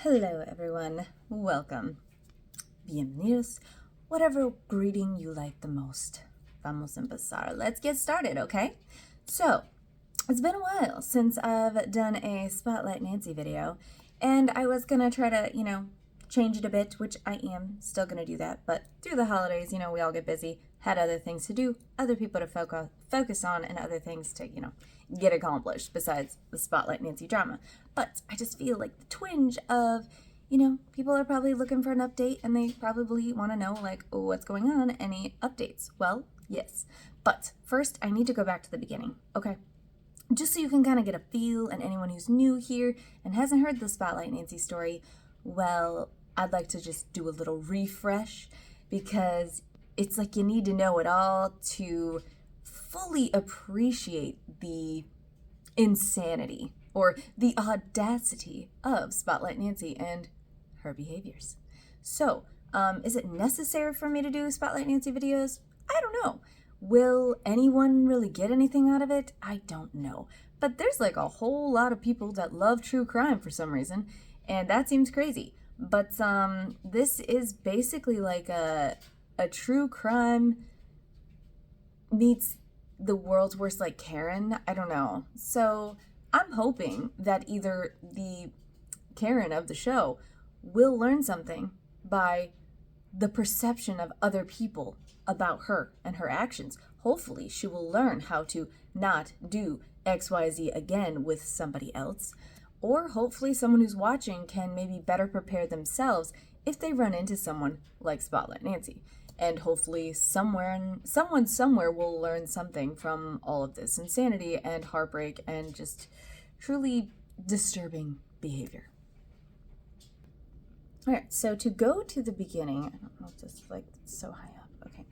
Hello everyone, welcome. Bienvenidos, whatever greeting you like the most. Vamos a empezar. Let's get started, okay? So, it's been a while since I've done a Spotlight Nancy video, and I was gonna try to, change it a bit, which I am still gonna do that, but through the holidays, we all get busy, had other things to do, other people to focus on, and other things to, get accomplished besides the Spotlight Nancy drama. But I just feel like the twinge of, people are probably looking for an update and they probably want to know, like, oh, what's going on? Any updates? Well, yes. But first, I need to go back to the beginning, okay? Just so you can kind of get a feel, and anyone who's new here and hasn't heard the Spotlight Nancy story, well, I'd like to just do a little refresh because it's like you need to know it all to fully appreciate the insanity or the audacity of Spotlight Nancy and her behaviors. So, is it necessary for me to do Spotlight Nancy videos? I don't know. Will anyone really get anything out of it? I don't know. But there's like a whole lot of people that love true crime for some reason, and that seems crazy. But this is basically like a true crime meets the world's worst, like Karen. I don't know. So I'm hoping that either the Karen of the show will learn something by the perception of other people about her and her actions. Hopefully she will learn how to not do XYZ again with somebody else. Or hopefully someone who's watching can maybe better prepare themselves if they run into someone like Spotlight Nancy. And hopefully someone somewhere will learn something from all of this insanity and heartbreak and just truly disturbing behavior. All right, so to go to the beginning, I don't know if this is like so high up. Okay.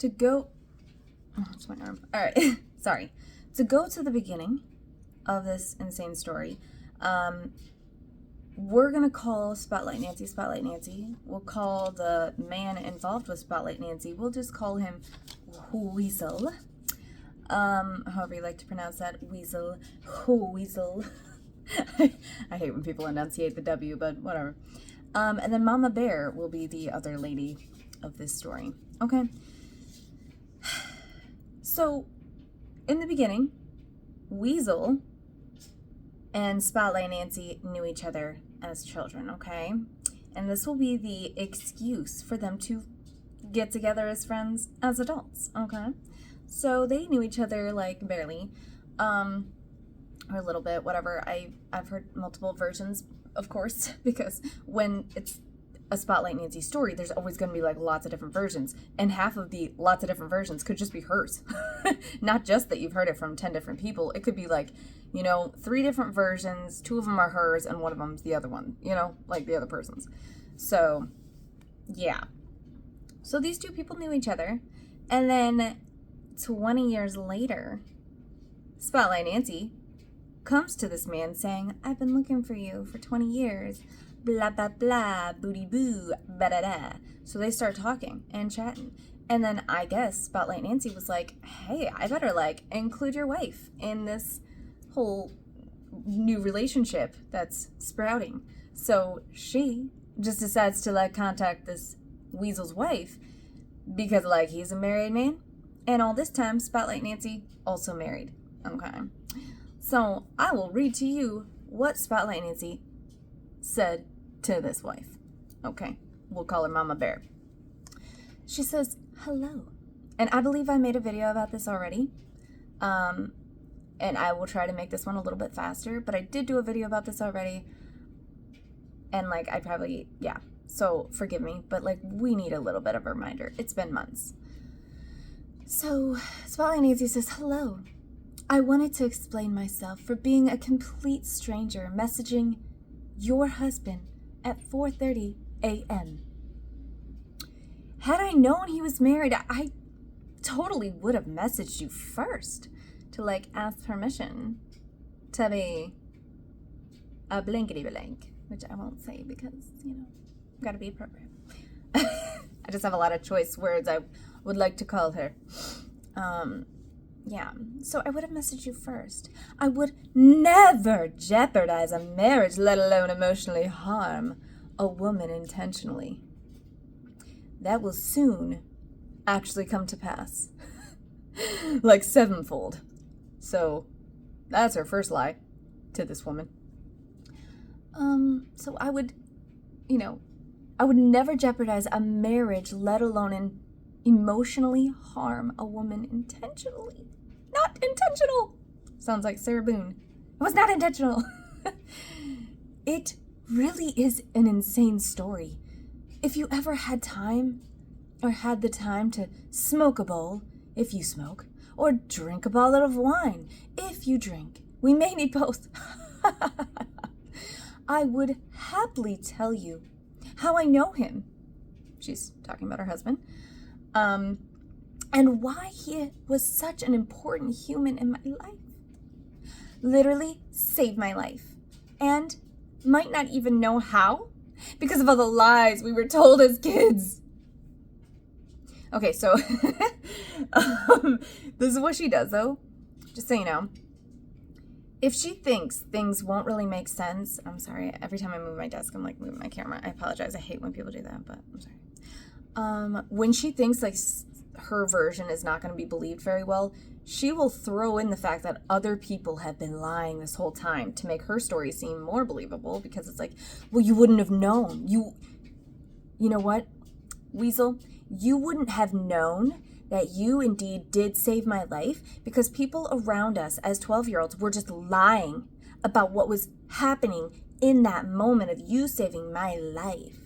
It's my arm. All right, sorry. To go to the beginning of this insane story, we're going to call Spotlight Nancy Spotlight Nancy. We'll call the man involved with Spotlight Nancy, we'll just call him Weasel. However you like to pronounce that, Weasel. Weasel. I hate when people enunciate the W, but whatever. And then Mama Bear will be the other lady of this story. Okay. So, in the beginning, Weasel and Spotlight Nancy knew each other as children, okay? And this will be the excuse for them to get together as friends as adults, okay? So they knew each other, like, barely, or a little bit, whatever. I've heard multiple versions, of course, because when it's a Spotlight Nancy story, there's always going to be, like, lots of different versions, and half of the lots of different versions could just be hers. Not just that you've heard it from 10 different people. It could be, like, 3 different versions, 2 of them are hers, and 1 of them's the other one, like the other person's. So, yeah. So these 2 people knew each other, and then 20 years later, Spotlight Nancy comes to this man saying, I've been looking for you for 20 years, blah, blah, blah, booty boo, ba da da. So they start talking and chatting. And then I guess Spotlight Nancy was like, hey, I better, include your wife in this whole new relationship that's sprouting. So she just decides to, contact this Weasel's wife because, he's a married man. And all this time, Spotlight Nancy also married. Okay. So I will read to you what Spotlight Nancy said to this wife. Okay. We'll call her Mama Bear. She says, hello. And I believe I made a video about this already. And I will try to make this one a little bit faster, but I did do a video about this already. And I probably, yeah. So forgive me, but we need a little bit of a reminder. It's been months. So Spotlight Nancy says, hello. I wanted to explain myself for being a complete stranger messaging your husband at 4:30 a.m. Had I known he was married, I totally would have messaged you first to ask permission to be a blankety blank, which I won't say because, gotta be appropriate. I just have a lot of choice words I would like to call her. Yeah, so I would have messaged you first. I would never jeopardize a marriage, let alone emotionally harm a woman intentionally. That will soon actually come to pass. Like sevenfold. So that's her first lie to this woman. So I would never jeopardize a marriage, let alone emotionally harm a woman intentionally. Not intentional. Sounds like Sarah Boone. It was not intentional. It really is an insane story. If you ever had time, or had the time to smoke a bowl, if you smoke, or drink a bottle of wine, if you drink, we may need both. I would happily tell you how I know him. She's talking about her husband. And why he was such an important human in my life. Literally saved my life. And might not even know how, because of all the lies we were told as kids. Okay, so this is what she does, though. Just so you know. If she thinks things won't really make sense, I'm sorry, every time I move my desk, I'm like moving my camera. I apologize. I hate when people do that, but I'm sorry. When she thinks like her version is not going to be believed very well, she will throw in the fact that other people have been lying this whole time to make her story seem more believable, because it's like, well, you wouldn't have known. You know what, Weasel? You wouldn't have known that you indeed did save my life because people around us as 12-year-olds were just lying about what was happening in that moment of you saving my life.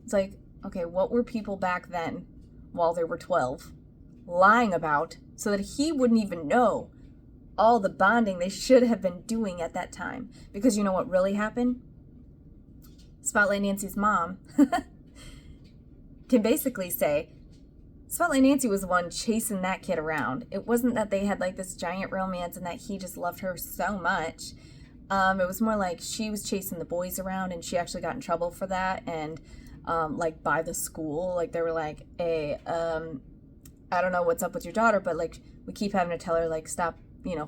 It's like, okay, what were people back then while they were 12 lying about so that he wouldn't even know all the bonding they should have been doing at that time? Because you know what really happened? Spotlight Nancy's mom can basically say, Spotlight Nancy was the one chasing that kid around. It wasn't that they had like this giant romance and that he just loved her so much. It was more like she was chasing the boys around, and she actually got in trouble for that. And like by the school, like they were like, hey, I don't know what's up with your daughter, but like we keep having to tell her like stop,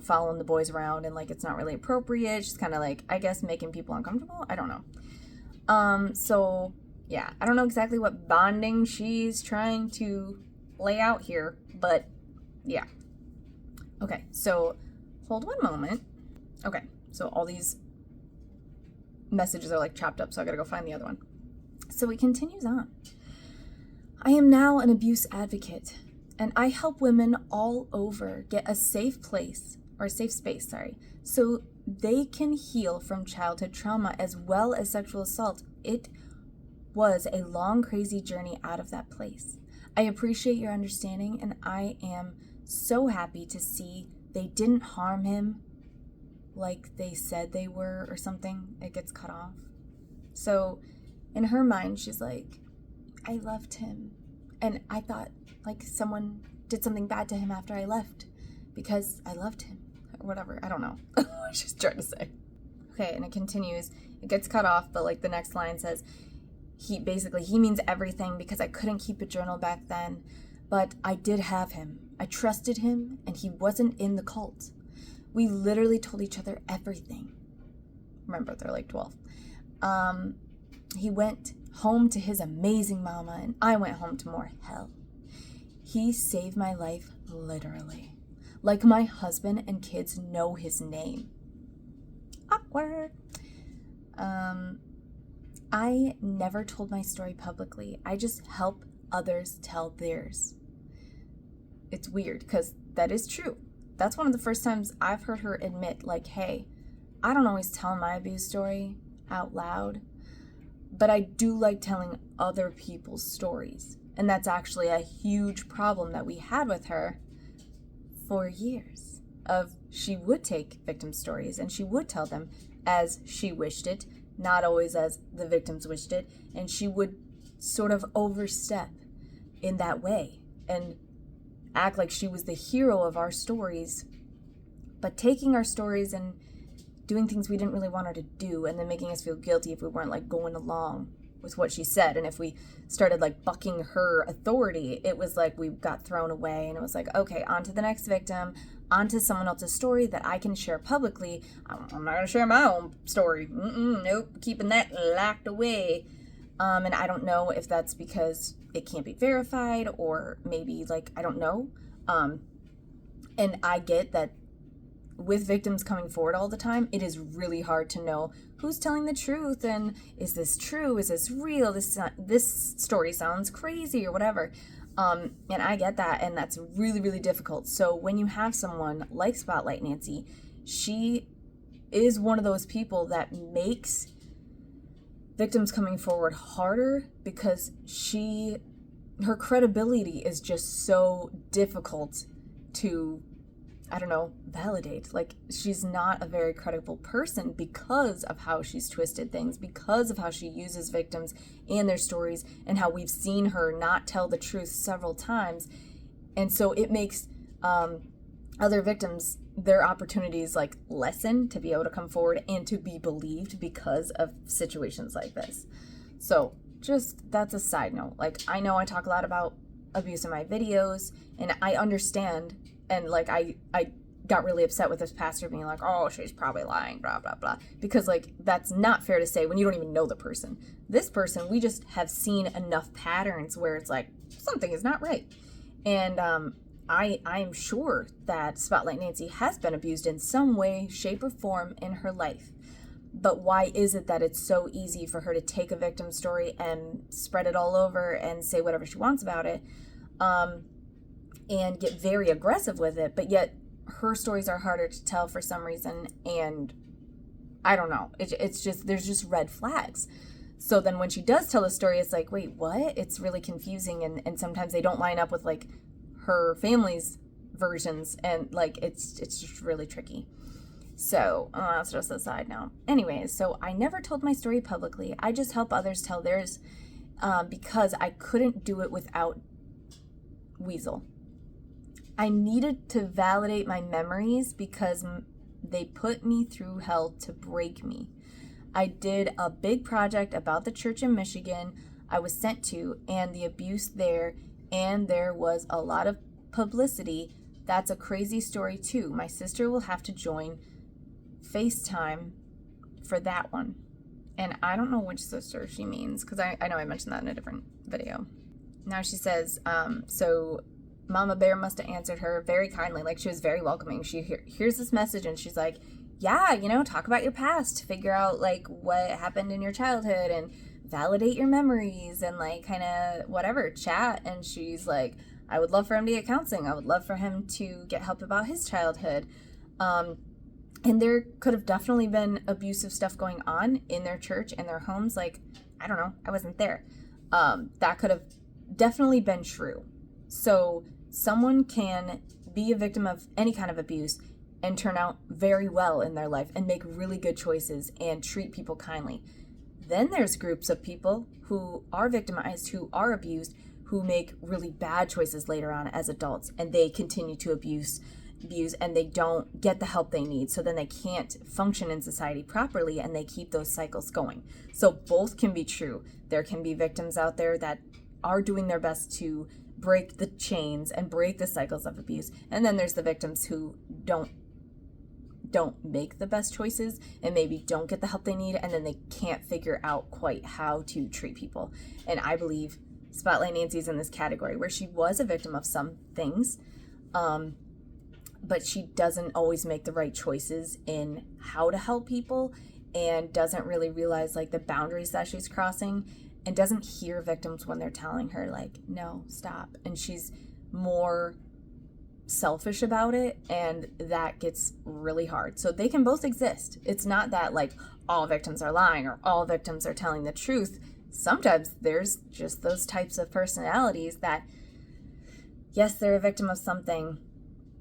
following the boys around, and like it's not really appropriate. She's kind of like, I guess, making people uncomfortable. I don't know. So yeah, I don't know exactly what bonding she's trying to lay out here, but yeah. Okay, so hold one moment. Okay, so all these messages are like chopped up, so I gotta go find the other one. So it continues on. I am now an abuse advocate, and I help women all over get a safe place, or a safe space, so they can heal from childhood trauma as well as sexual assault. It was a long, crazy journey out of that place. I appreciate your understanding, and I am so happy to see they didn't harm him like they said they were or something. It gets cut off. So in her mind, she's like, I loved him, and I thought like someone did something bad to him after I left because I loved him or whatever. I don't know what she's trying to say. Okay, and it continues. It gets cut off, but like the next line says, he means everything because I couldn't keep a journal back then, but I did have him. I trusted him, and he wasn't in the cult. We literally told each other everything. Remember, they're like 12. He went home to his amazing mama, and I went home to more hell. He saved my life, literally. Like my husband and kids know his name. Awkward. I never told my story publicly. I just help others tell theirs. It's weird because that is true. That's one of the first times I've heard her admit, like, hey, I don't always tell my abuse story out loud, but I do like telling other people's stories. And that's actually a huge problem that we had with her for years. She would take victim stories and she would tell them as she wished it, not always as the victims wished it, and she would sort of overstep in that way and act like she was the hero of our stories, but taking our stories and doing things we didn't really want her to do, and then making us feel guilty if we weren't like going along with what she said. And if we started like bucking her authority, it was like we got thrown away, and it was like, okay, on to the next victim, onto someone else's story that I can share publicly. I'm not going to share my own story. Nope, keeping that locked away. And I don't know if that's because it can't be verified, or maybe, like, I don't know. And I get that with victims coming forward all the time, it is really hard to know who's telling the truth, and is this true? Is this real? This story sounds crazy, or whatever. And I get that, and that's really, really difficult. So when you have someone like Spotlight Nancy, she is one of those people that makes victims coming forward harder, because her credibility is just so difficult to, I don't know, validate. Like, she's not a very credible person because of how she's twisted things, because of how she uses victims and their stories, and how we've seen her not tell the truth several times. And so it makes other victims, their opportunities, like, lessen to be able to come forward and to be believed because of situations like this. So just, that's a side note. Like, I know I talk a lot about abuse in my videos, and I understand. And, like, I got really upset with this pastor being like, oh, she's probably lying, blah, blah, blah. Because, like, that's not fair to say when you don't even know the person. This person, we just have seen enough patterns where it's like, something is not right. And I'm sure that Spotlight Nancy has been abused in some way, shape, or form in her life. But why is it that it's so easy for her to take a victim story and spread it all over and say whatever she wants about it? And get very aggressive with it, but yet her stories are harder to tell for some reason, and I don't know. It's just, there's just red flags. So then when she does tell a story, it's like, wait, what? It's really confusing, and sometimes they don't line up with, like, her family's versions, and, like, it's just really tricky. So that's just a side note. Anyways, so I never told my story publicly. I just help others tell theirs, because I couldn't do it without Weasel. I needed to validate my memories because they put me through hell to break me. I did a big project about the church in Michigan I was sent to, and the abuse there, and there was a lot of publicity. That's a crazy story too. My sister will have to join FaceTime for that one. And I don't know which sister she means, because I know I mentioned that in a different video. Now she says, so Mama Bear must have answered her very kindly. Like, she was very welcoming. She hears this message, and she's like, yeah, talk about your past, figure out, like, what happened in your childhood, and validate your memories, and, like, kind of whatever, chat. And she's like, I would love for him to get counseling. I would love for him to get help about his childhood. And there could have definitely been abusive stuff going on in their church and their homes. Like, I don't know, I wasn't there. That could have definitely been true. So someone can be a victim of any kind of abuse and turn out very well in their life and make really good choices and treat people kindly. Then there's groups of people who are victimized, who are abused, who make really bad choices later on as adults, and they continue to abuse, and they don't get the help they need. So then they can't function in society properly, and they keep those cycles going. So both can be true. There can be victims out there that are doing their best to break the chains and break the cycles of abuse. And then there's the victims who don't make the best choices and maybe don't get the help they need, and then they can't figure out quite how to treat people. And I believe Spotlight Nancy's in this category where she was a victim of some things, but she doesn't always make the right choices in how to help people, and doesn't really realize, like, the boundaries that she's crossing, and doesn't hear victims when they're telling her, like, no, stop. And she's more selfish about it, and that gets really hard. So they can both exist. It's not that, like, all victims are lying or all victims are telling the truth. Sometimes there's just those types of personalities that, yes, they're a victim of something,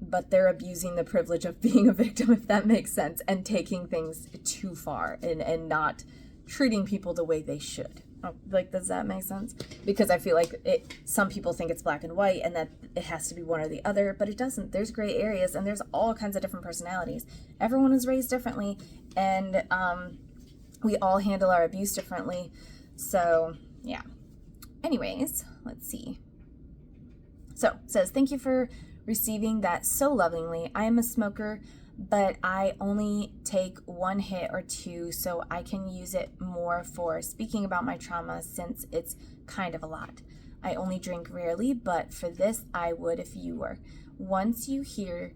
but they're abusing the privilege of being a victim, if that makes sense, and taking things too far, and not treating people the way they should. Like, does that make sense? Because I feel like some people think it's black and white and that it has to be one or the other, but it doesn't. There's gray areas, and there's all kinds of different personalities. Everyone is raised differently, and we all handle our abuse differently. So, yeah. Anyways, let's see. So, it says, thank you for receiving that so lovingly. I am a smoker, but I only take one hit or two, so I can use it more for speaking about my trauma since it's kind of a lot. I only drink rarely, but for this, I would if you were. Once you hear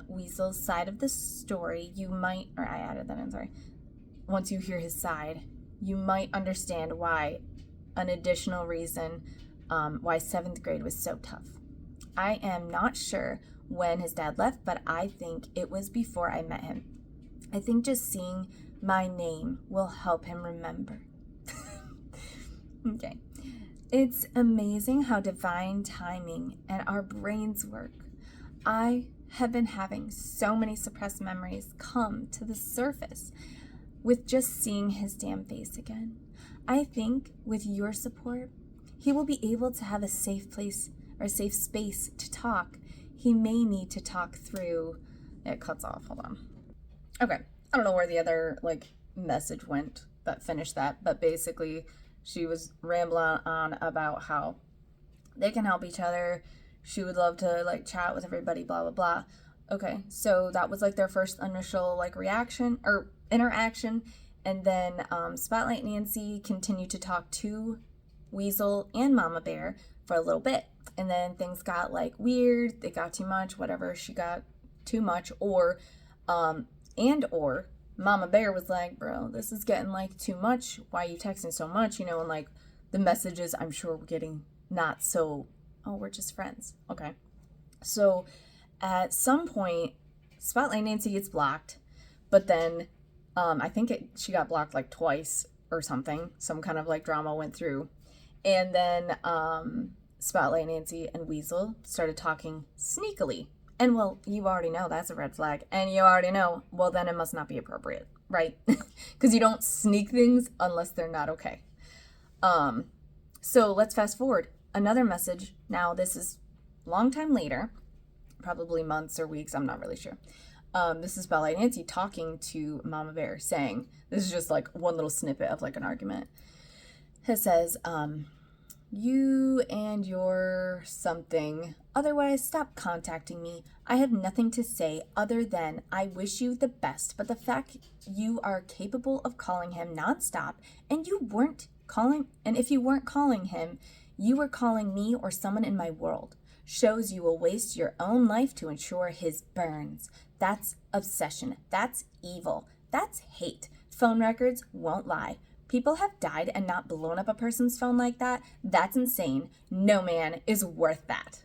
Weasel's side of the story, you might, or I added that in, sorry. Once you hear his side, you might understand why, an additional reason why 7th grade was so tough. I am not sure when his dad left, but I think it was before I met him. I think just seeing my name will help him remember. Okay. It's amazing how divine timing and our brains work. I have been having so many suppressed memories come to the surface with just seeing his damn face again. I think with your support, he will be able to have a safe place or safe space to talk. He may need to talk through. It cuts off. Hold on. Okay. I don't know where the other message went that finished that, but basically she was rambling on about how they can help each other. She would love to chat with everybody, blah, blah, blah. Okay. So that was their first initial reaction or interaction. And then Spotlight Nancy continued to talk to Weasel and Mama Bear for a little bit. And then things got weird. They got too much, whatever. She got too much, or Mama Bear was like, bro, this is getting too much. Why are you texting so much? And the messages I'm sure we're getting not so, oh, we're just friends. Okay. So at some point, Spotlight Nancy gets blocked, but then I think she got blocked twice or something. Some kind of drama went through. And then Spotlight Nancy and Weasel started talking sneakily. And well, you already know that's a red flag. And you already know, well, then it must not be appropriate, right? Because you don't sneak things unless they're not okay. So let's fast forward. Another message. Now, this is a long time later, probably months or weeks. I'm not really sure. This is Spotlight Nancy talking to Mama Bear, saying, this is just one little snippet of an argument. It says, you and your something. Otherwise, stop contacting me. I have nothing to say other than I wish you the best, but the fact you are capable of calling him nonstop and if you weren't calling him, you were calling me or someone in my world, shows you will waste your own life to ensure his burns. That's obsession. That's evil. That's hate. Phone records won't lie. People have died and not blown up a person's phone like that. That's insane. No man is worth that.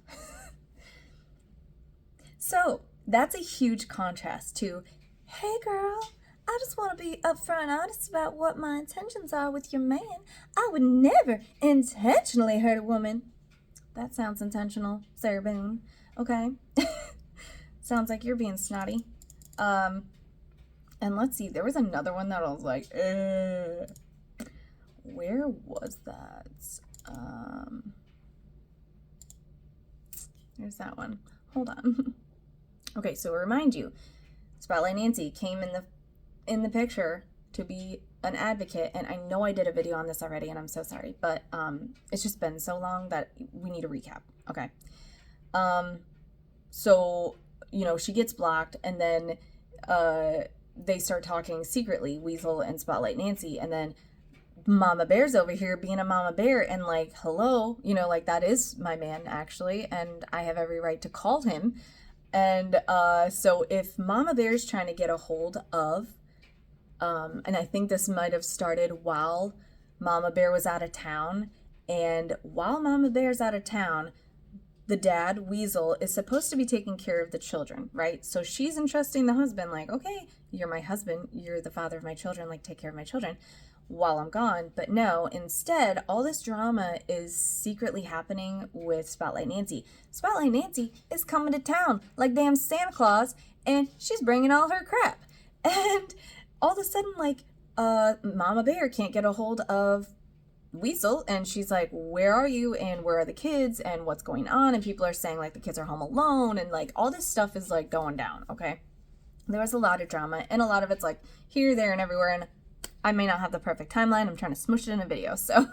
So that's a huge contrast to, hey girl, I just want to be upfront and honest about what my intentions are with your man. I would never intentionally hurt a woman. That sounds intentional, Sarah Boone. Okay. Sounds like you're being snotty. And let's see, there was another one that I was like, where was that? There's that one. Hold on. Okay, so remind you, Spotlight Nancy came in the picture to be an advocate, and I know I did a video on this already, and I'm so sorry, but it's just been so long that we need a recap. Okay. So, she gets blocked, and then they start talking secretly, Weasel and Spotlight Nancy, and then Mama Bear's over here being a Mama Bear and hello, that is my man actually, and I have every right to call him. And so if Mama Bear's trying to get a hold of, and I think this might have started while Mama Bear was out of town, and while Mama Bear's out of town, the dad, Weasel, is supposed to be taking care of the children, right? So she's entrusting the husband, okay, you're my husband, you're the father of my children, take care of my children while I'm gone. But no, instead, all this drama is secretly happening with Spotlight Nancy. Spotlight Nancy is coming to town like damn Santa Claus, and she's bringing all her crap. And all of a sudden, Mama Bear can't get a hold of Weasel, and she's like, where are you, and where are the kids, and what's going on? And people are saying the kids are home alone, and all this stuff is going down. Okay, there was a lot of drama, and a lot of it's here, there, and everywhere, and I may not have the perfect timeline. I'm trying to smush it in a video, so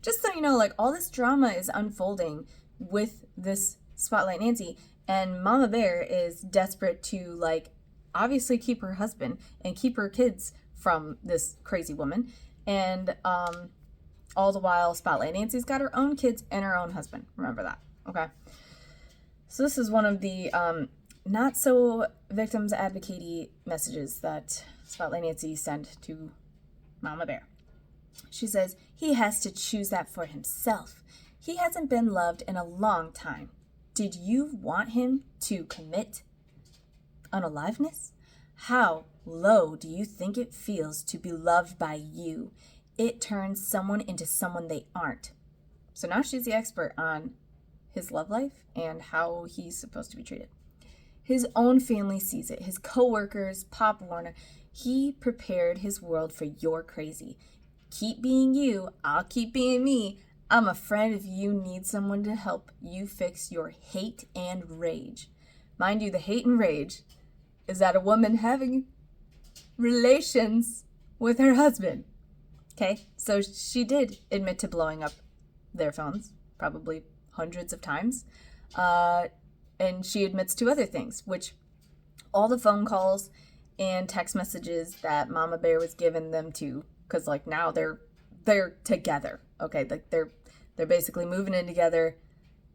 just so you know, all this drama is unfolding with this Spotlight Nancy, and Mama Bear is desperate to, like, obviously keep her husband and keep her kids from this crazy woman. And all the while, Spotlight Nancy's got her own kids and her own husband. Remember that, okay? So this is one of the not so victims advocate-y messages that Spotlight Nancy sent to Mama Bear. She says, he has to choose that for himself. He hasn't been loved in a long time. Did you want him to commit unaliveness? How low do you think it feels to be loved by you? It turns someone into someone they aren't. So now she's the expert on his love life and how he's supposed to be treated. His own family sees it. His co-workers, Pop Warner. He prepared his world for your crazy. Keep being you. I'll keep being me. I'm a friend if you need someone to help you fix your hate and rage. Mind you, the hate and rage is that a woman having relations with her husband. Okay, so she did admit to blowing up their phones, probably hundreds of times. And she admits to other things, which all the phone calls and text messages that Mama Bear was giving them to, because like now they're together. Okay, like they're basically moving in together.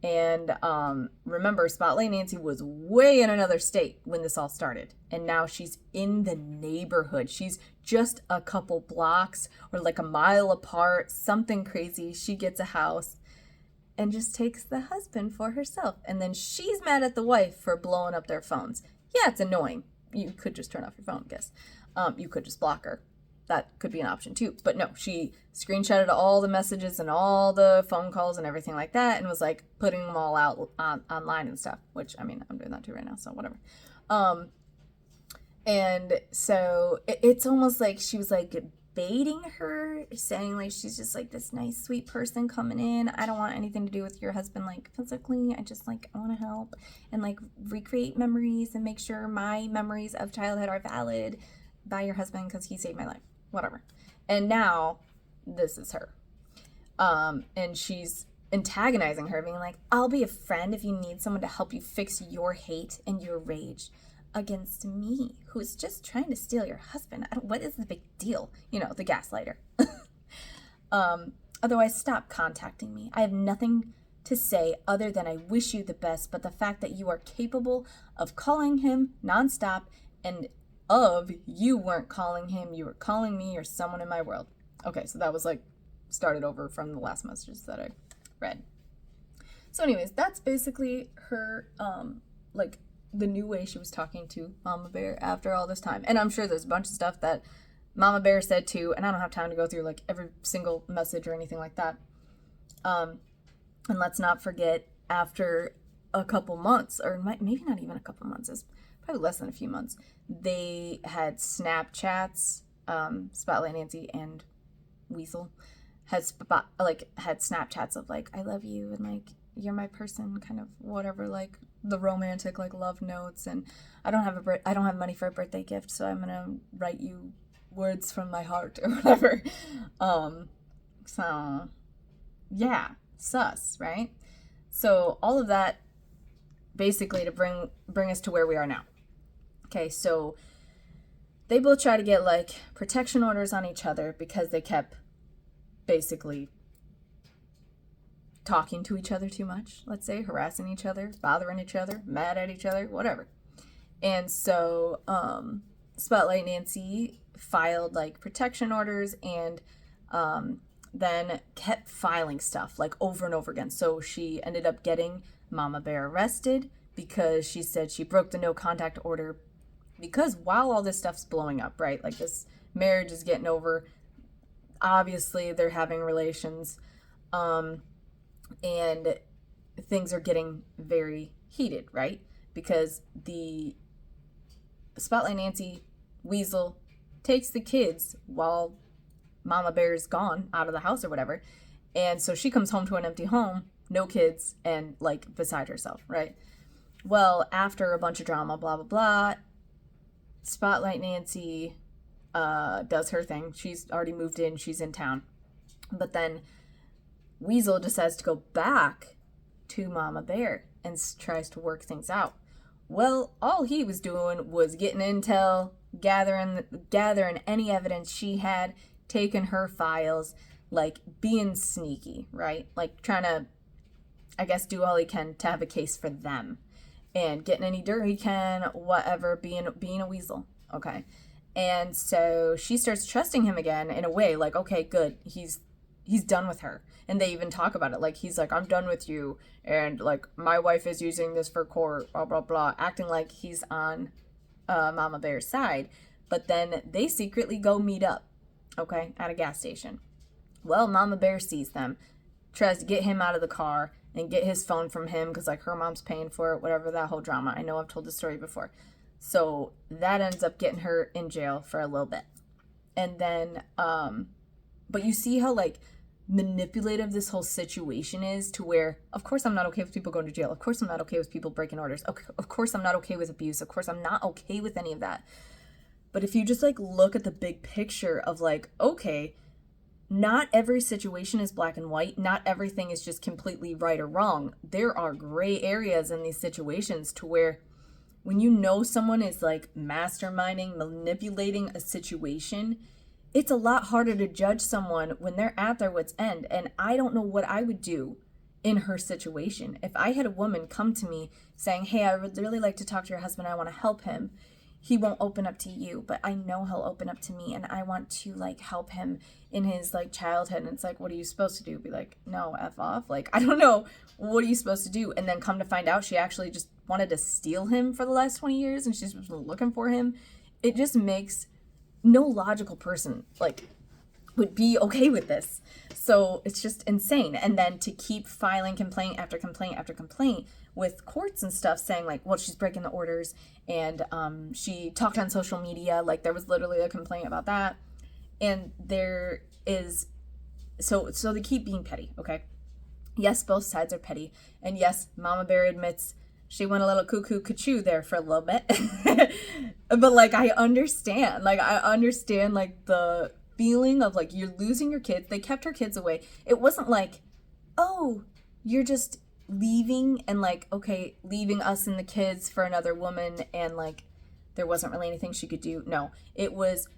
And remember, Spotlight Nancy was way in another state when this all started. And now she's in the neighborhood. She's just a couple blocks or like a mile apart, something crazy. She gets a house and just takes the husband for herself. And then she's mad at the wife for blowing up their phones. Yeah, it's annoying. You could just turn off your phone, I guess. You could just block her. That could be an option too. But no, she screenshotted all the messages and all the phone calls and everything like that and was like putting them all out online and stuff, which, I mean, I'm doing that too right now, so whatever. And so it's almost like she was like baiting her, saying like she's just like this nice, sweet person coming in. I don't want anything to do with your husband, like physically. I just like, I want to help and like recreate memories and make sure my memories of childhood are valid by your husband because he saved my life. Whatever. And now this is her. And she's antagonizing her, being like, I'll be a friend if you need someone to help you fix your hate and your rage against me, who's just trying to steal your husband. What is the big deal? You know, the gaslighter. Otherwise, stop contacting me. I have nothing to say other than I wish you the best, but the fact that you are capable of calling him nonstop and you weren't calling him, you were calling me or someone in my world. Okay, so that was like started over from the last messages that I read. So anyways, that's basically her, like the new way she was talking to Mama Bear after all this time. And I'm sure there's a bunch of stuff that Mama Bear said too, and I don't have time to go through like every single message or anything like that. And let's not forget, after a couple months, or maybe not even a couple months, it's probably less than a few months, they had Snapchats. Spotlight Nancy and Weasel had Snapchats of like, I love you and like you're my person, kind of whatever, like the romantic like love notes. And I don't have money for a birthday gift, so I'm gonna write you words from my heart or whatever. So yeah, sus, right? So all of that basically to bring us to where we are now. Okay, so they both try to get like protection orders on each other because they kept basically talking to each other too much, let's say, harassing each other, bothering each other, mad at each other, whatever. And so Spotlight Nancy filed like protection orders and then kept filing stuff like over and over again. So she ended up getting Mama Bear arrested because she said she broke the no contact order because while all this stuff's blowing up, right, like this marriage is getting over, obviously they're having relations, and things are getting very heated, right? Because the Spotlight Nancy Weasel takes the kids while Mama Bear's gone out of the house or whatever, and so she comes home to an empty home, no kids, and like beside herself, right? Well, after a bunch of drama, blah blah blah, Spotlight Nancy does her thing. She's already moved in. She's in town. But then Weasel decides to go back to Mama Bear and tries to work things out. Well, all he was doing was getting intel, gathering any evidence she had, taking her files, like being sneaky, right? Like trying to, I guess, do all he can to have a case for them, and getting any dirt he can, whatever, being a weasel, okay? And so she starts trusting him again in a way, like, okay, good, he's done with her. And they even talk about it, like, he's like, I'm done with you, and like, my wife is using this for court, blah blah blah, acting like he's on Mama Bear's side. But then they secretly go meet up, okay, at a gas station. Well, Mama Bear sees them, tries to get him out of the car and get his phone from him because, like, her mom's paying for it, whatever, that whole drama. I know I've told this story before. So that ends up getting her in jail for a little bit. And then, but you see how, like, manipulative this whole situation is, to where, of course, I'm not okay with people going to jail. Of course, I'm not okay with people breaking orders. Of course, I'm not okay with abuse. Of course, I'm not okay with any of that. But if you just, like, look at the big picture of, like, okay, not every situation is black and white. Not everything is just completely right or wrong. There are gray areas in these situations, to where when you know someone is, like, masterminding, manipulating a situation, it's a lot harder to judge someone when they're at their wit's end. And I don't know what I would do in her situation. If I had a woman come to me saying, hey, I would really like to talk to your husband, I want to help him. He won't open up to you, but I know he'll open up to me, and I want to, like, help him in his, like, childhood. And it's like, what are you supposed to do? Be like, no, F off. Like, I don't know. What are you supposed to do? And then come to find out she actually just wanted to steal him for the last 20 years, and she's just been looking for him. It just makes no logical person, like, would be okay with this. So it's just insane. And then to keep filing complaint after complaint after complaint with courts and stuff, saying, like, well, she's breaking the orders, and she talked on social media, like, there was literally a complaint about that. And there is, so they keep being petty, okay? Yes, both sides are petty. And yes, Mama Bear admits she went a little cuckoo there for a little bit. But, like, I understand, like, the feeling of, like, you're losing your kids. They kept her kids away. It wasn't like, oh, you're just leaving, and, like, okay, leaving us and the kids for another woman, and, like, there wasn't really anything she could do. No, it was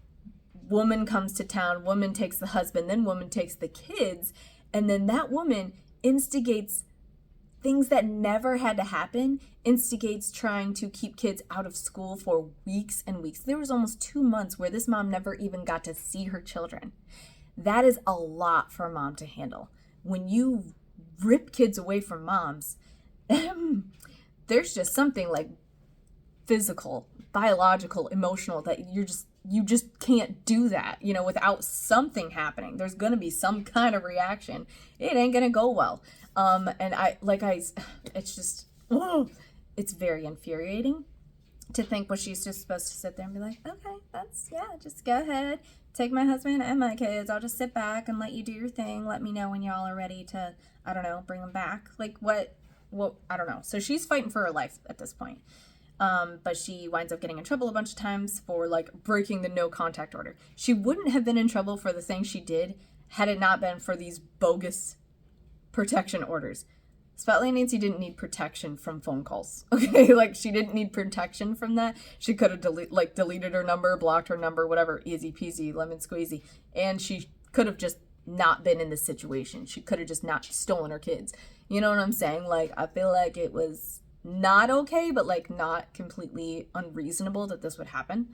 woman comes to town, woman takes the husband, then woman takes the kids, and then that woman instigates things that never had to happen, instigates trying to keep kids out of school for weeks and weeks. There was almost 2 months where this mom never even got to see her children. That is a lot for a mom to handle. When you rip kids away from moms, there's just something, like, physical, biological, emotional, that you just can't do that, you know, without something happening. There's going to be some kind of reaction. It ain't going to go well. And it's just, it's very infuriating to think, well, she's just supposed to sit there and be like, okay, just go ahead, take my husband and my kids. I'll just sit back and let you do your thing. Let me know when y'all are ready to, I don't know, bring them back. Like, what, I don't know. So she's fighting for her life at this point. But she winds up getting in trouble a bunch of times for, like, breaking the no contact order. She wouldn't have been in trouble for the things she did had it not been for these bogus protection orders. Spotlight Nancy didn't need protection from phone calls. Okay, like, she didn't need protection from that. She could have deleted her number, blocked her number, whatever, easy peasy, lemon squeezy. And she could have just not been in this situation. She could have just not stolen her kids. You know what I'm saying? Like, I feel like it was not okay, but, like, not completely unreasonable that this would happen.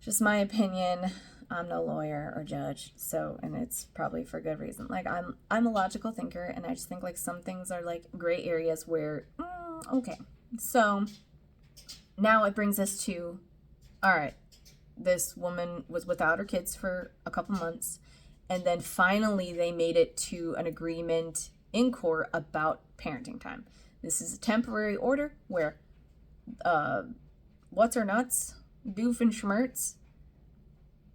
Just my opinion. I'm no lawyer or judge, so, and it's probably for good reason. Like, I'm a logical thinker, and I just think, like, some things are, like, gray areas where, okay. So now it brings us to, all right, this woman was without her kids for a couple months, and then finally they made it to an agreement in court about parenting time. This is a temporary order where what's her nuts, Doofenshmirtz,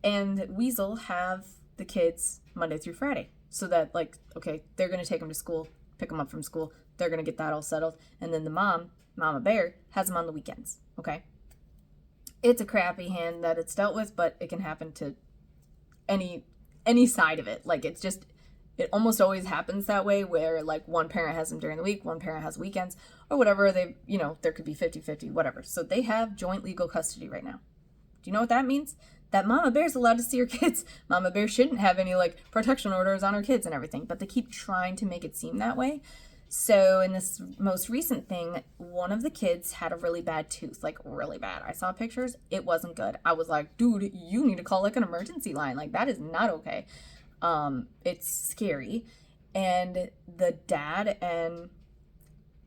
and Weasel have the kids Monday through Friday. So that, like, okay, they're going to take them to school, pick them up from school. They're going to get that all settled. And then the Mama Bear, has them on the weekends, okay? It's a crappy hand that it's dealt with, but it can happen to any side of it. Like, it's just, It almost always happens that way, where like one parent has them during the week, one parent has weekends, or whatever. They, there could be 50-50, whatever. So they have joint legal custody right now. Do you know what that means? That Mama Bear's allowed to see her kids. Mama Bear shouldn't have any like protection orders on her kids and everything, but they keep trying to make it seem that way. So in this most recent thing, one of the kids had a really bad tooth, like really bad. I saw pictures. It wasn't good. I was like, dude, you need to call like an emergency line. Like that is not okay. It's scary. And the dad and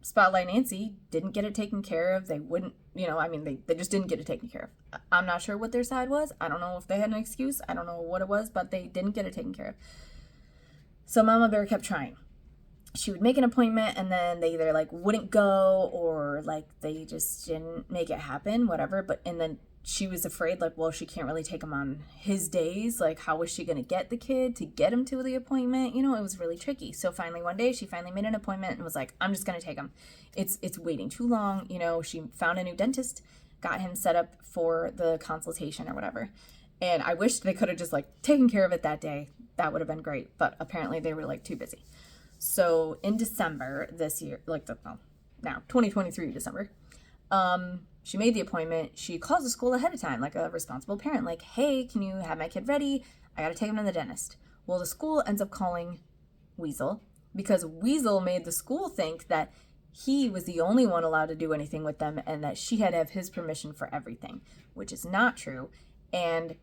Spotlight Nancy didn't get it taken care of. They wouldn't, they just didn't get it taken care of. I'm not sure what their side was. I don't know if they had an excuse. I don't know what it was, but they didn't get it taken care of. So Mama Bear kept trying. She would make an appointment and then they either like wouldn't go or like they just didn't make it happen, whatever. And then she was afraid, like, well, she can't really take him on his days. Like, how was she going to get the kid to get him to the appointment? It was really tricky. So finally one day she finally made an appointment and was like, I'm just going to take him. It's waiting too long. She found a new dentist, got him set up for the consultation or whatever. And I wish they could have just like taken care of it that day. That would have been great. But apparently they were like too busy. So in December this year, now 2023 December, she made the appointment. She calls the school ahead of time, like a responsible parent, like, hey, can you have my kid ready? I got to take him to the dentist. Well, the school ends up calling Weasel because Weasel made the school think that he was the only one allowed to do anything with them and that she had to have his permission for everything, which is not true. And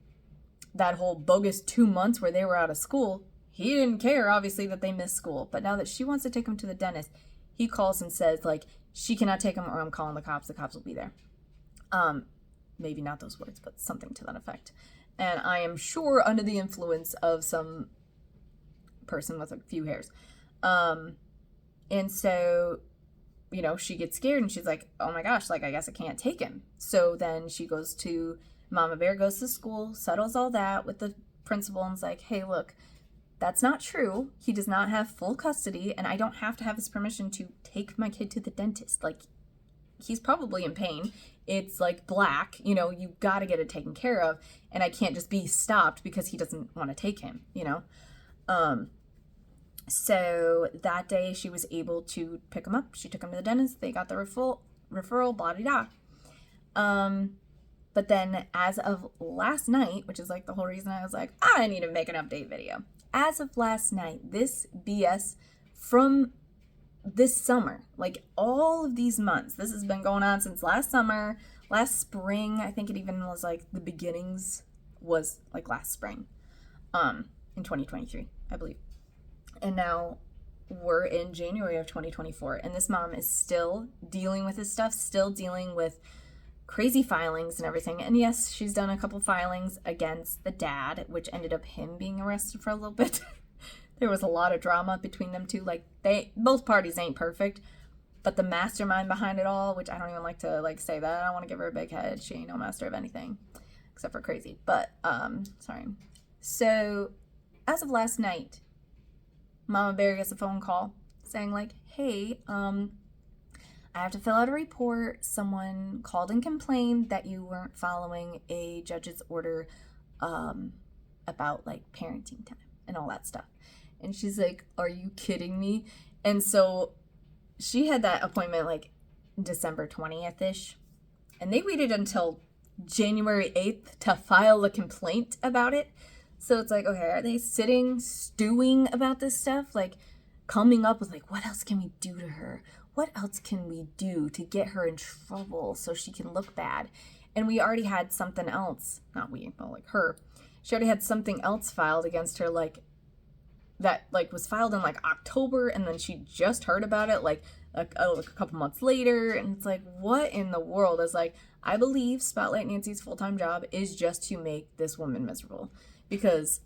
that whole bogus 2 months where they were out of school, he didn't care, obviously, that they missed school. But now that she wants to take him to the dentist, he calls and says, like, she cannot take him or I'm calling the cops. The cops will be there. Maybe not those words, but something to that effect. And I am sure under the influence of some person with a few hairs. And so, she gets scared and she's like, oh my gosh, like, I guess I can't take him. So then Mama Bear goes to school, settles all that with the principal and is like, hey, look, that's not true. He does not have full custody, and I don't have to have his permission to take my kid to the dentist. Like, he's probably in pain. It's like black, you got to get it taken care of, and I can't just be stopped because he doesn't want to take him, So that day she was able to pick him up. She took him to the dentist. They got the referral, blah-de-da. But then as of last night, which is like the whole reason I was like, I need to make an update video. As of last night, this BS from this summer, like all of these months, this has been going on since last summer, last spring. I think it even was like the beginnings was like last spring, in 2023, I believe. And now we're in January of 2024, and this mom is still dealing with this stuff, still dealing with crazy filings and everything. And yes, she's done a couple filings against the dad, which ended up him being arrested for a little bit. There was a lot of drama between them two. Like, both parties ain't perfect, but the mastermind behind it all, which I don't even like to like say that. I don't want to give her a big head. She ain't no master of anything except for crazy. But sorry. So as of last night, Mama Bear gets a phone call saying like, hey, I have to fill out a report. Someone called and complained that you weren't following a judge's order about like parenting time and all that stuff. And she's like, are you kidding me? And so she had that appointment like December 20th-ish. And they waited until January 8th to file a complaint about it. So it's like, okay, are they stewing about this stuff? Like coming up with like, what else can we do to her? What else can we do to get her in trouble so she can look bad? And we already had something else, not we, but like her. She already had something else filed against her, like that like was filed in like October, and then she just heard about it like a couple months later. And it's like, what in the world? Is like, I believe Spotlight Nancy's full-time job is just to make this woman miserable, because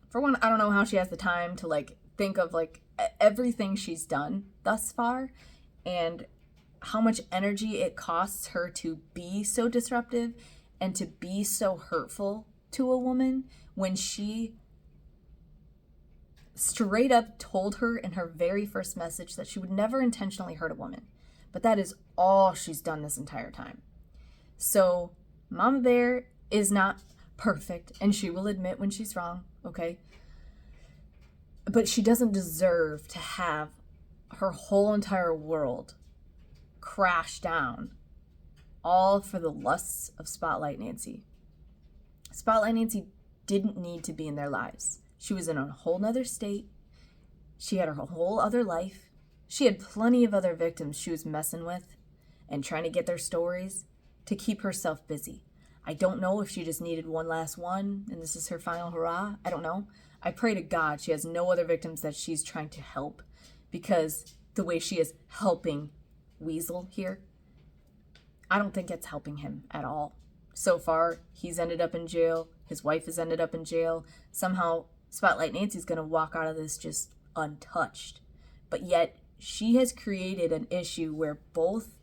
for one, I don't know how she has the time to like think of like everything she's done thus far and how much energy it costs her to be so disruptive and to be so hurtful to a woman when she straight up told her in her very first message that she would never intentionally hurt a woman. But that is all she's done this entire time. So Mama Bear is not perfect, and she will admit when she's wrong, okay? But she doesn't deserve to have her whole entire world crash down, all for the lusts of Spotlight Nancy. Spotlight Nancy didn't need to be in their lives. She was in a whole nother state. She had her whole other life. She had plenty of other victims she was messing with and trying to get their stories to keep herself busy. I don't know if she just needed one last one and this is her final hurrah. I don't know. I pray to God she has no other victims that she's trying to help, because the way she is helping Weasel here, I don't think it's helping him at all. So far, he's ended up in jail. His wife has ended up in jail. Somehow, Spotlight Nancy's going to walk out of this just untouched. But yet, she has created an issue where both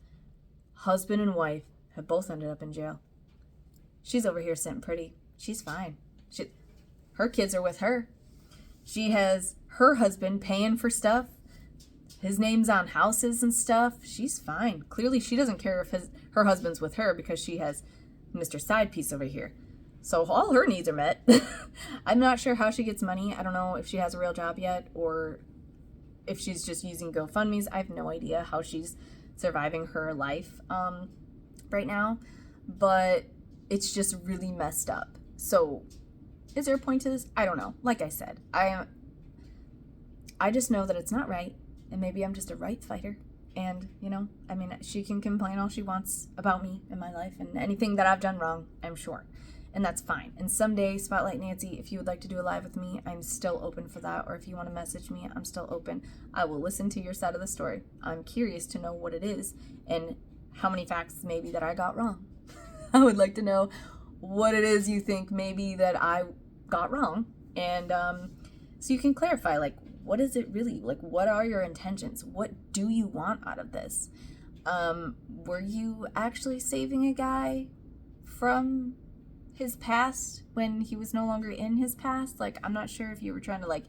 husband and wife have both ended up in jail. She's over here sitting pretty. She's fine. Her kids are with her. She has her husband paying for stuff. His name's on houses and stuff. She's fine. Clearly, she doesn't care if her husband's with her because she has Mr. Side Piece over here. So all her needs are met. I'm not sure how she gets money. I don't know if she has a real job yet or if she's just using GoFundMe's. I have no idea how she's surviving her life right now. But it's just really messed up. So is there a point to this? I don't know. Like I said, I just know that it's not right. And maybe I'm just a right fighter. And, she can complain all she wants about me and my life and anything that I've done wrong, I'm sure. And that's fine. And someday, Spotlight Nancy, if you would like to do a live with me, I'm still open for that. Or if you want to message me, I'm still open. I will listen to your side of the story. I'm curious to know what it is and how many facts maybe that I got wrong. I would like to know what it is you think maybe that I got wrong. And so you can clarify, what is it really? What are your intentions? What do you want out of this? Were you actually saving a guy from his past when he was no longer in his past? I'm not sure if you were trying to,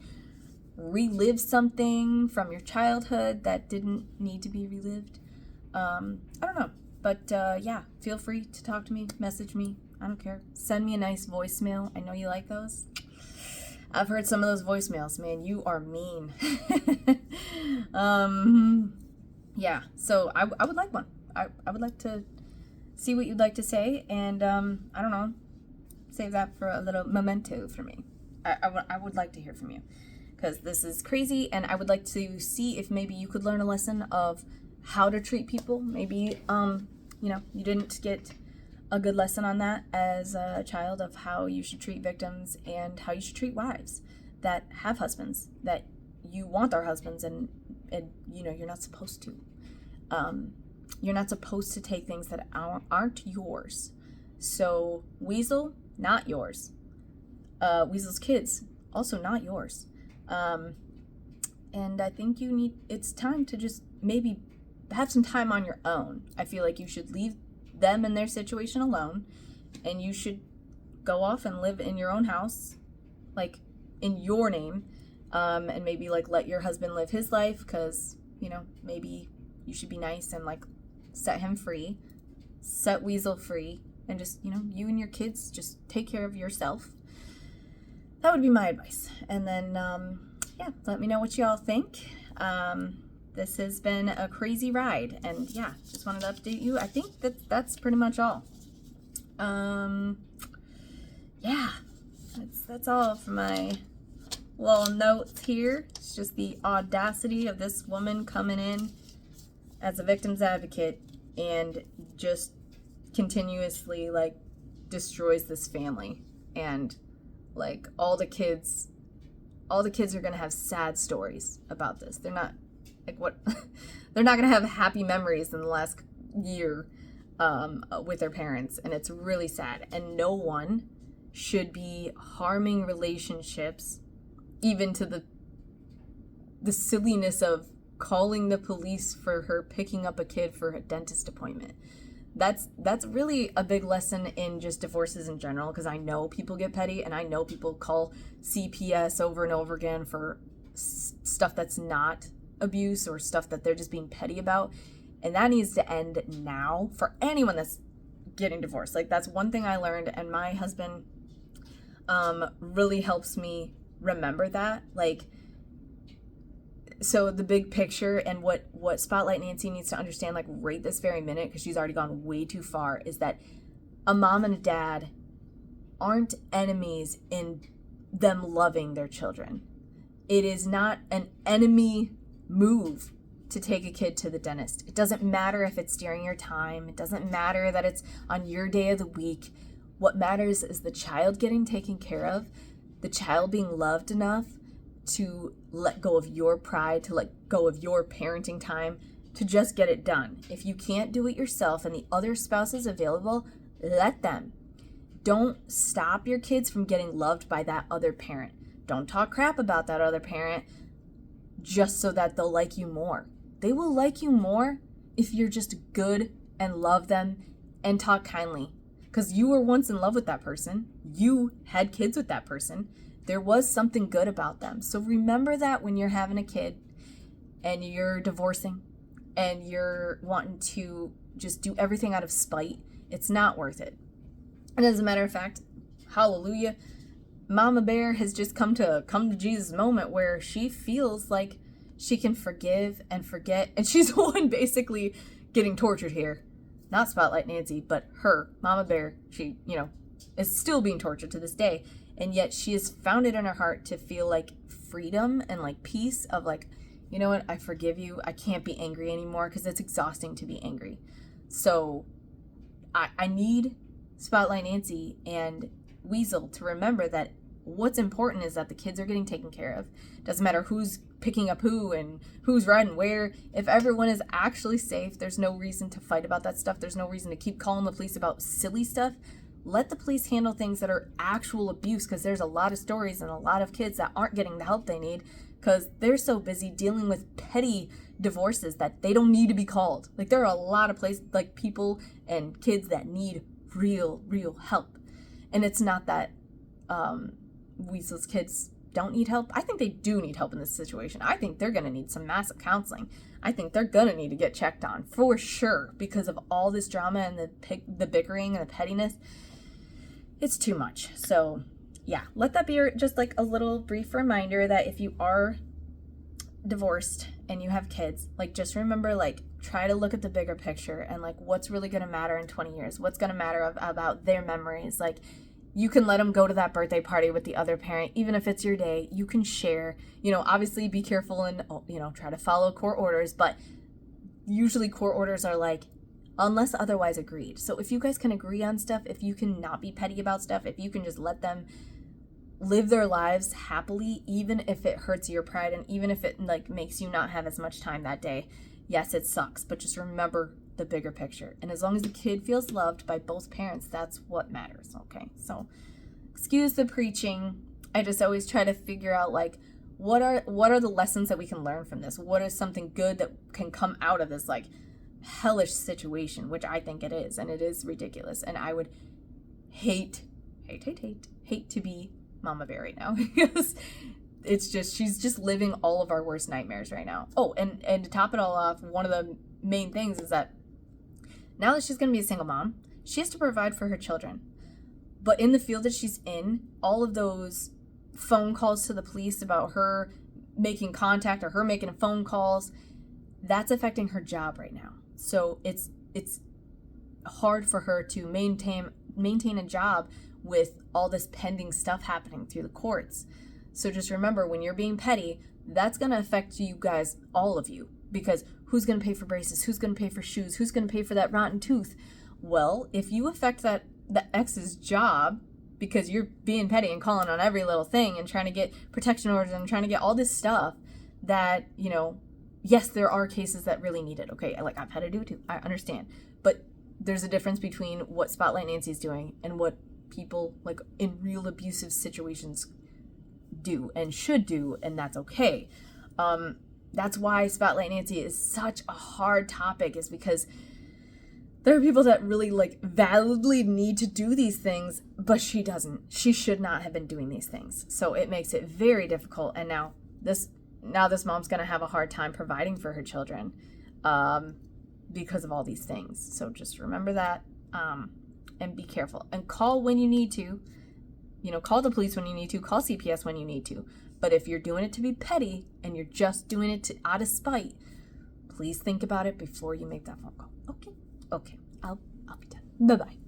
relive something from your childhood that didn't need to be relived. I don't know. But, yeah, feel free to talk to me, message me. I don't care. Send me a nice voicemail. I know you like those. I've heard some of those voicemails, man. You are mean. Yeah, so I would like one. I would like to see what you'd like to say, and I don't know, save that for a little memento for me. I would like to hear from you, because this is crazy, and I would like to see if maybe you could learn a lesson of how to treat people. Maybe, you didn't get a good lesson on that as a child of how you should treat victims and how you should treat wives that have husbands, that you want our husbands, and you're not supposed to. You're not supposed to take things that aren't yours. So Weasel, not yours. Weasel's kids, also not yours. And I think it's time to just maybe have some time on your own. I feel like you should leave them and their situation alone, and you should go off and live in your own house, in your name, and maybe let your husband live his life, because maybe you should be nice and set him free, set Weasel free, and just you and your kids just take care of yourself. That would be my advice. And then yeah, let me know what y'all think. This has been a crazy ride, and yeah, just wanted to update you. I think that's pretty much all. Yeah, that's all for my little notes here. It's just the audacity of this woman coming in as a victim's advocate and just continuously destroys this family, and all the kids are gonna have sad stories about this. They're not they're not gonna have happy memories in the last year with their parents, and it's really sad. And no one should be harming relationships, even to the silliness of calling the police for her picking up a kid for a dentist appointment. That's really a big lesson in just divorces in general, because I know people get petty, and I know people call CPS over and over again for stuff that's not abuse or stuff that they're just being petty about, and that needs to end now for anyone that's getting divorced. That's one thing I learned, and my husband really helps me remember that. So the big picture and what Spotlight Nancy needs to understand, like right this very minute, because she's already gone way too far, is that a mom and a dad aren't enemies in them loving their children. It is not an enemy move to take a kid to the dentist. It doesn't matter if it's during your time. It doesn't matter that it's on your day of the week. What matters is the child getting taken care of, the child being loved enough to let go of your pride, to let go of your parenting time, to just get it done. If you can't do it yourself and the other spouse is available, let them. Don't stop your kids from getting loved by that other parent. Don't talk crap about that other parent just so that they'll like you more. They will like you more if you're just good and love them and talk kindly. Because you were once in love with that person. You had kids with that person. There was something good about them. So remember that when you're having a kid and you're divorcing and you're wanting to just do everything out of spite, it's not worth it. And as a matter of fact, hallelujah, Mama Bear has just come to Jesus moment where she feels like she can forgive and forget. And she's the one basically getting tortured here. Not Spotlight Nancy, but her, Mama Bear. She, is still being tortured to this day. And yet she has found it in her heart to feel like freedom and like peace of like, you know what, I forgive you. I can't be angry anymore because it's exhausting to be angry. So I need Spotlight Nancy and Weasel to remember that what's important is that the kids are getting taken care of. Doesn't matter who's picking up who and who's riding where. If everyone is actually safe, there's no reason to fight about that stuff. There's no reason to keep calling the police about silly stuff. Let the police handle things that are actual abuse, because there's a lot of stories and a lot of kids that aren't getting the help they need because they're so busy dealing with petty divorces that they don't need to be called. Like, there are a lot of places, like, people and kids that need real help. And it's not that Weasel's kids don't need help. I think they do need help in this situation. I think they're going to need some massive counseling. I think they're going to need to get checked on for sure because of all this drama and the bickering and the pettiness. It's too much. So yeah, let that be just like a little brief reminder that if you are divorced and you have kids, like, just remember, like, try to look at the bigger picture and like what's really going to matter in 20 years, what's going to matter about their memories. Like, you can let them go to that birthday party with the other parent, even if it's your day. You can share, obviously be careful and, try to follow court orders, but usually court orders are like, unless otherwise agreed. So if you guys can agree on stuff, if you can not be petty about stuff, if you can just let them live their lives happily, even if it hurts your pride and even if it like makes you not have as much time that day, yes, it sucks, but just remember the bigger picture. And as long as the kid feels loved by both parents, that's what matters. Okay, so excuse the preaching. I just always try to figure out like what are the lessons that we can learn from this? What is something good that can come out of this like hellish situation, which I think it is, and it is ridiculous. And I would hate to be Mama Bear right now because it's just, she's just living all of our worst nightmares right now. Oh, and to top it all off, one of the main things is that now that she's going to be a single mom, she has to provide for her children. But in the field that she's in, all of those phone calls to the police about her making contact or her making phone calls, that's affecting her job right now. So it's hard for her to maintain a job with all this pending stuff happening through the courts. So just remember, when you're being petty, that's going to affect you guys, all of you, because who's going to pay for braces? Who's going to pay for shoes? Who's going to pay for that rotten tooth? Well, if you affect the ex's job because you're being petty and calling on every little thing and trying to get protection orders and trying to get all this stuff that, yes, there are cases that really need it. Okay, like I've had to do it too. I understand. But there's a difference between what Spotlight Nancy's doing and what people like in real abusive situations do and should do, and that's okay. That's why Spotlight Nancy is such a hard topic, is because there are people that really like validly need to do these things, but she doesn't. She should not have been doing these things. So it makes it very difficult. And now this mom's going to have a hard time providing for her children because of all these things. So just remember that and be careful and call when you need to. call the police when you need to, call CPS when you need to. But if you're doing it to be petty and you're just doing it out of spite, please think about it before you make that phone call. Okay? Okay. I'll be done. Bye-bye.